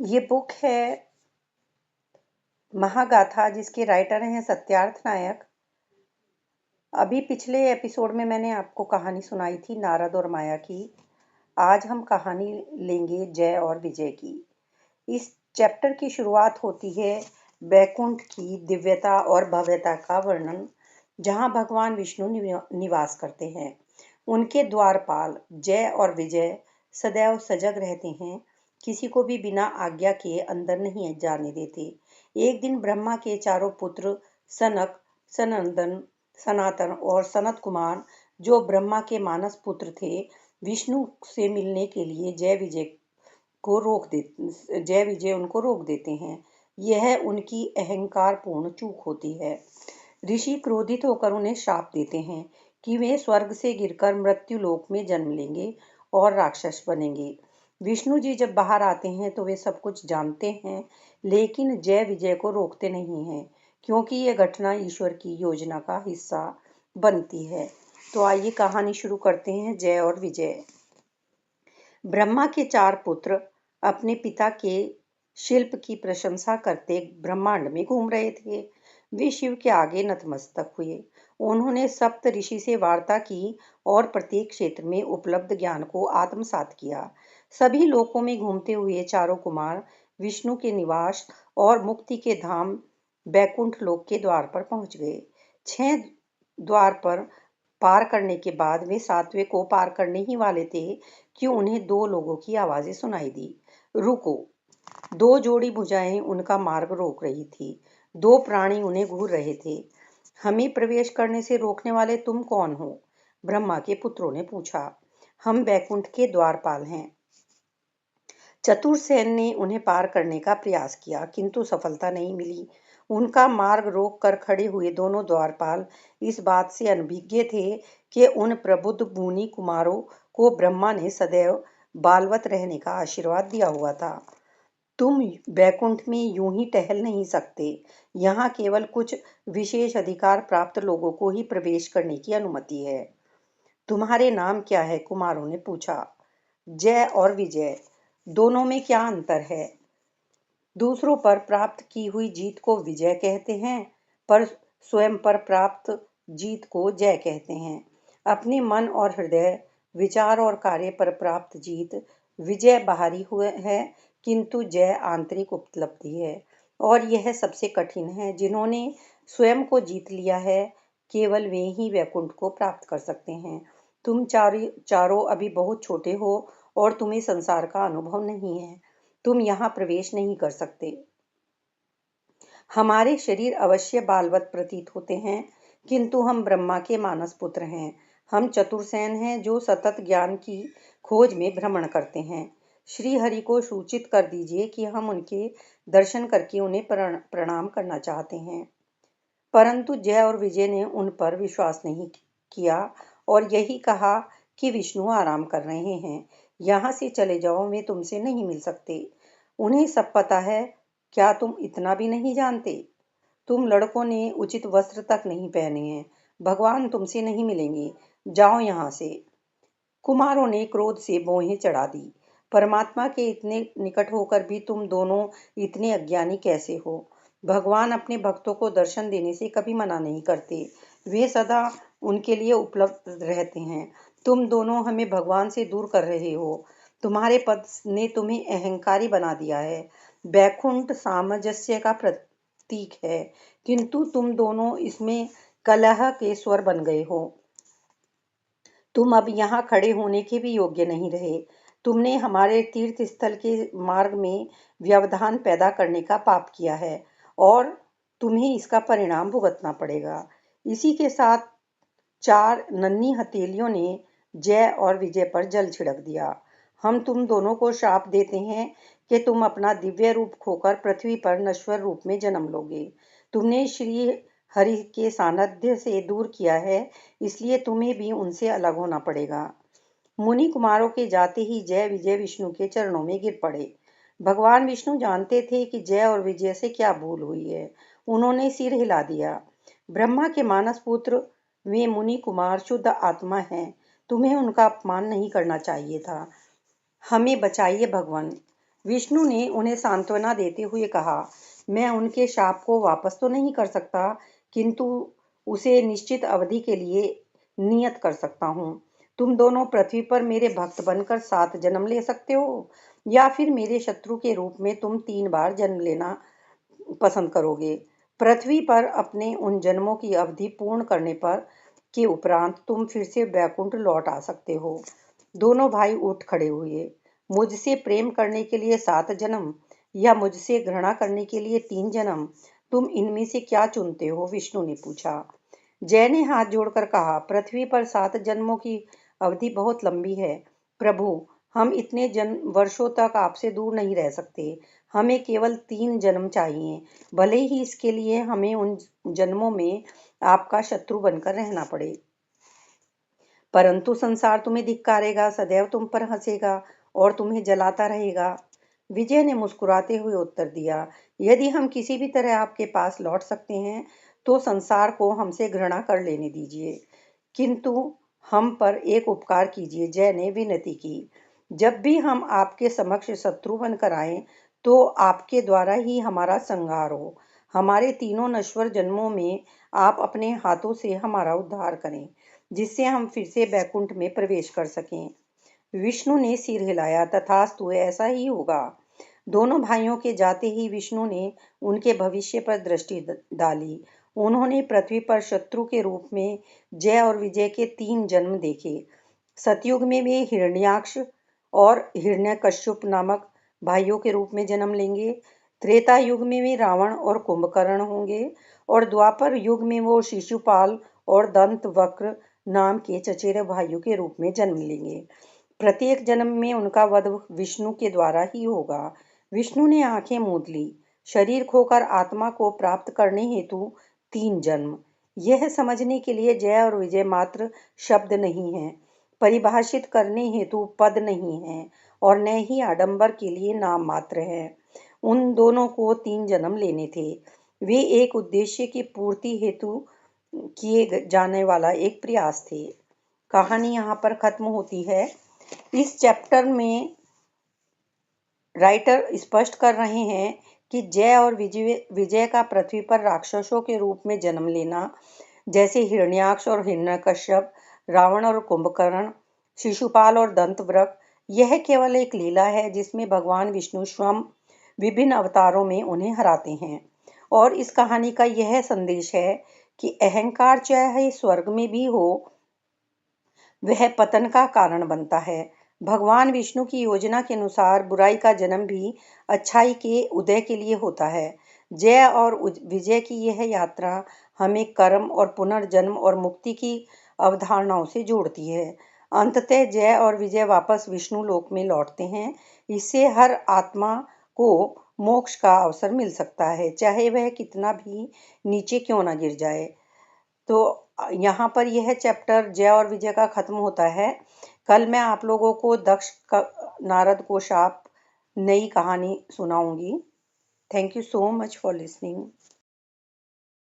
ये बुक है महागाथा, जिसके राइटर हैं सत्यार्थ नायक। अभी पिछले एपिसोड में मैंने आपको कहानी सुनाई थी नारद और माया की। आज हम कहानी लेंगे जय और विजय की। इस चैप्टर की शुरुआत होती है बैकुंठ की दिव्यता और भव्यता का वर्णन, जहां भगवान विष्णु निवास करते हैं। उनके द्वारपाल जय और विजय सदैव सजग रहते हैं, किसी को भी बिना आज्ञा के अंदर नहीं जाने देते। एक दिन ब्रह्मा के चारों पुत्र सनक, सनंदन, सनातन और सनत कुमार, जो ब्रह्मा के मानस पुत्र थे, विष्णु से मिलने के लिए जय विजय उनको रोक देते हैं। यह उनकी अहंकारपूर्ण चूक होती है। ऋषि क्रोधित होकर उन्हें श्राप देते हैं कि वे स्वर्ग से गिरकर मृत्यु लोक में जन्म लेंगे और राक्षस बनेंगे। विष्णु जी जब बाहर आते हैं तो वे सब कुछ जानते हैं, लेकिन जय विजय को रोकते नहीं हैं, क्योंकि यह घटना ईश्वर की योजना का हिस्सा बनती है। तो आइए कहानी शुरू करते हैं। जय और विजय। ब्रह्मा के 4 पुत्र अपने पिता के शिल्प की प्रशंसा करते ब्रह्मांड में घूम रहे थे। वे शिव के आगे नतमस्तक हुए। उन्होंने सप्त ऋषि से वार्ता की और प्रत्येक क्षेत्र में उपलब्ध ज्ञान को आत्मसात किया। सभी लोकों में घूमते हुए चारों कुमार विष्णु के निवास और मुक्ति के धाम बैकुंठ लोक के द्वार पर पहुंच गए। 6 द्वार पर पार करने के बाद वे 7वें को पार करने ही वाले थे कि उन्हें 2 लोगों की आवाजें सुनाई दी। रुको! 2 जोड़ी भुजाएं उनका मार्ग रोक रही थी। 2 प्राणी उन्हें घूर रहे थे। हमें प्रवेश करने से रोकने वाले तुम कौन हो? ब्रह्मा के पुत्रों ने पूछा। हम बैकुंठ के द्वारपाल हैं। चतुर्सेन ने उन्हें पार करने का प्रयास किया, किंतु सफलता नहीं मिली। उनका मार्ग रोक कर खड़े हुए दोनों द्वारपाल इस बात से अनभिज्ञ थे कि उन प्रबुद्ध मुनि कुमारों को ब्रह्मा ने सदैव बालवत रहने का आशीर्वाद दिया हुआ था। तुम बैकुंठ में यूं ही टहल नहीं सकते। यहाँ केवल कुछ विशेष अधिकार प्राप्त लोगों को ही प्रवेश करने की अनुमति है। तुम्हारे नाम क्या है? कुमारों ने पूछा। जय और विजय, दोनों में क्या अंतर है? दूसरों पर प्राप्त की हुई जीत को विजय कहते हैं, पर स्वयं पर प्राप्त जीत को जय कहते हैं। अपने मन और हृदय, विचार और कार्य पर प्राप्त जीत विजय बाहरी हुए है, किंतु जय आंतरिक उपलब्धि है, और यह सबसे कठिन है। जिन्होंने स्वयं को जीत लिया है, केवल वे ही वैकुंठ को प्राप्त कर सकते हैं। तुम चारों अभी बहुत छोटे हो और तुम्हें संसार का अनुभव नहीं है। तुम यहाँ प्रवेश नहीं कर सकते। हमारे शरीर अवश्य बालवत प्रतीत होते हैं, किंतु हम ब्रह्मा के मानस पुत्र हैं। हम चतुर्सेन हैं, जो सतत ज्ञान की खोज में भ्रमण करते हैं। श्री हरि को सूचित कर दीजिए कि हम उनके दर्शन करके उन्हें प्रणाम करना चाहते हैं। परंतु जय और विजय ने उन पर विश्वास नहीं किया और यही कहा कि विष्णु आराम कर रहे हैं। यहाँ से चले जाओ, वे तुमसे नहीं मिल सकते। उन्हें सब पता है। क्या तुम इतना भी नहीं जानते? तुम लड़कों ने उचित वस्त्र तक नहीं पहने हैं। भगवान तुमसे नहीं मिलेंगे। जाओ यहाँ से। कुमारों ने क्रोध से भौहें चढ़ा दी। परमात्मा के इतने निकट होकर भी तुम दोनों इतने अज्ञानी कैसे हो? भगवान अपने भक्तों को दर्शन देने से कभी मना नहीं करते। वे सदा उनके लिए उपलब्ध रहते हैं। तुम दोनों हमें भगवान से दूर कर रहे हो। तुम्हारे पद ने तुम्हें अहंकारी बना दिया है। बैकुंठ सामंजस्य का प्रतीक है, किंतु तुम दोनों इसमें कलह के स्वर बन गए हो। तुम अब यहाँ खड़े होने के भी योग्य नहीं रहे। तुमने हमारे तीर्थ स्थल के मार्ग में व्यवधान पैदा करने का पाप किया है, और तुम्हें इसका परिणाम भुगतना पड़ेगा। इसी के साथ 4 नन्ही हथेलियों ने जय और विजय पर जल छिड़क दिया। हम तुम दोनों को श्राप देते हैं कि तुम अपना दिव्य रूप खोकर पृथ्वी पर नश्वर रूप में जन्म लोगे। तुमने श्री हरि के सानिध्य से दूर किया है, इसलिए तुम्हें भी उनसे अलग होना पड़ेगा। मुनि कुमारों के जाते ही जय विजय विष्णु के चरणों में गिर पड़े। भगवान विष्णु जानते थे कि जय और विजय से क्या भूल हुई है। उन्होंने सिर हिला दिया। ब्रह्मा के मानस पुत्र वे मुनि कुमार शुद्ध आत्मा हैं। तुम्हें उनका अपमान नहीं करना चाहिए था। हमें बचाइए भगवान। विष्णु ने उन्हें सांत्वना देते हुए कहा, मैं उनके शाप को वापस तो नहीं कर सकता, किंतु उसे निश्चित अवधि के लिए नियत कर सकता हूँ। तुम दोनों पृथ्वी पर मेरे भक्त बनकर 7 जन्म ले सकते हो, या फिर मेरे शत्रु के रूप में तुम 3 बार जन्म लेना पसंद करोगे। पृथ्वी पर अपने उन जन्मों की अवधि पूर्ण करने पर के उपरांत तुम फिर से बैकुंठ लौट आ सकते हो। दोनों भाई उठ खड़े हुए। मुझसे प्रेम करने के लिए 7 जन्म या मुझसे घृणा करने के लिए 3 जन्म, तुम इनमें से क्या चुनते हो? विष्णु ने पूछा। जय ने हाथ जोड़कर कहा, पृथ्वी पर 7 जन्मों की अवधि बहुत लंबी है। प्रभु, हम इतने वर्षों तक आपसे दूर नहीं रह सकते। हमें केवल 3 जन्म चाहिए, भले ही इसके लिए हमें उन जन्मों में आपका शत्रु बनकर रहना पड़े। परंतु संसार तुम्हें धिक्कारेगा, सदैव तुम पर हंसेगा और तुम्हें जलाता रहेगा। विजय ने मुस्कुराते हुए उत्तर दिया, यदि हम किसी भी तरह आपके पास लौट सकते हैं तो संसार को हमसे घृणा कर लेने दीजिए, किंतु हम पर एक उपकार कीजिए। जय ने विनती की, जब भी हम आपके समक्ष शत्रु बनकर आए तो आपके द्वारा ही हमारा संहार हो। हमारे तीनों नश्वर जन्मों में आप अपने हाथों से हमारा उद्धार करें, जिससे हम फिर से बैकुंठ में प्रवेश कर सकें। विष्णु ने सिर हिलाया, तथास्तु, ऐसा ही होगा। दोनों भाइयों के जाते ही विष्णु ने उनके भविष्य पर दृष्टि डाली। उन्होंने पृथ्वी पर शत्रु के रूप में जय और विजय के 3 जन्म देखे। सतयुग में वे हिरण्याक्ष और हिरण्यकश्यप नामक भाइयों के रूप में जन्म लेंगे। त्रेता युग में वे रावण और कुंभकर्ण होंगे और द्वापर युग में वो शिशुपाल और दंत वक्र नाम के चचेरे भाइयों के रूप में जन्म लेंगे। प्रत्येक जन्म में उनका वध विष्णु के द्वारा ही होगा। विष्णु ने आंखें मूंद ली। शरीर खोकर आत्मा को प्राप्त करने हेतु 3 जन्म, यह समझने के लिए जय और विजय मात्र शब्द नहीं है, परिभाषित करने हेतु पद नहीं है और न ही आडंबर के लिए नाम मात्र है। उन दोनों को 3 जन्म लेने थे। वे एक उद्देश्य की पूर्ति हेतु किए जाने वाला एक प्रयास थे। कहानी यहाँ पर खत्म होती है। इस चैप्टर में राइटर स्पष्ट कर रहे हैं कि जय और विजय का पृथ्वी पर राक्षसों के रूप में जन्म लेना, जैसे हिरण्याक्ष और हिरण्यकश्यप, रावण और कुंभकर्ण, शिशुपाल और दंतवक्र, यह केवल एक लीला है जिसमें भगवान विष्णु स्वयं विभिन्न अवतारों में उन्हें हराते हैं। और इस कहानी का यह संदेश है कि अहंकार चाहे स्वर्ग में भी हो, वह पतन का कारण बनता है। भगवान विष्णु की योजना के अनुसार बुराई का जन्म भी अच्छाई के उदय के लिए होता है। जय और विजय की यह यात्रा हमें कर्म और पुनर्जन्म और मुक्ति की अवधारणाओं से जोड़ती है। अंततः जय और विजय वापस विष्णु लोक में लौटते हैं। इससे हर आत्मा को मोक्ष का अवसर मिल सकता है, चाहे वह कितना भी नीचे क्यों ना गिर जाए। तो यहाँ पर यह चैप्टर जय और विजय का खत्म होता है। कल मैं आप लोगों को दक्ष नारद को शाप नई कहानी सुनाऊंगी। Thank you so much for listening.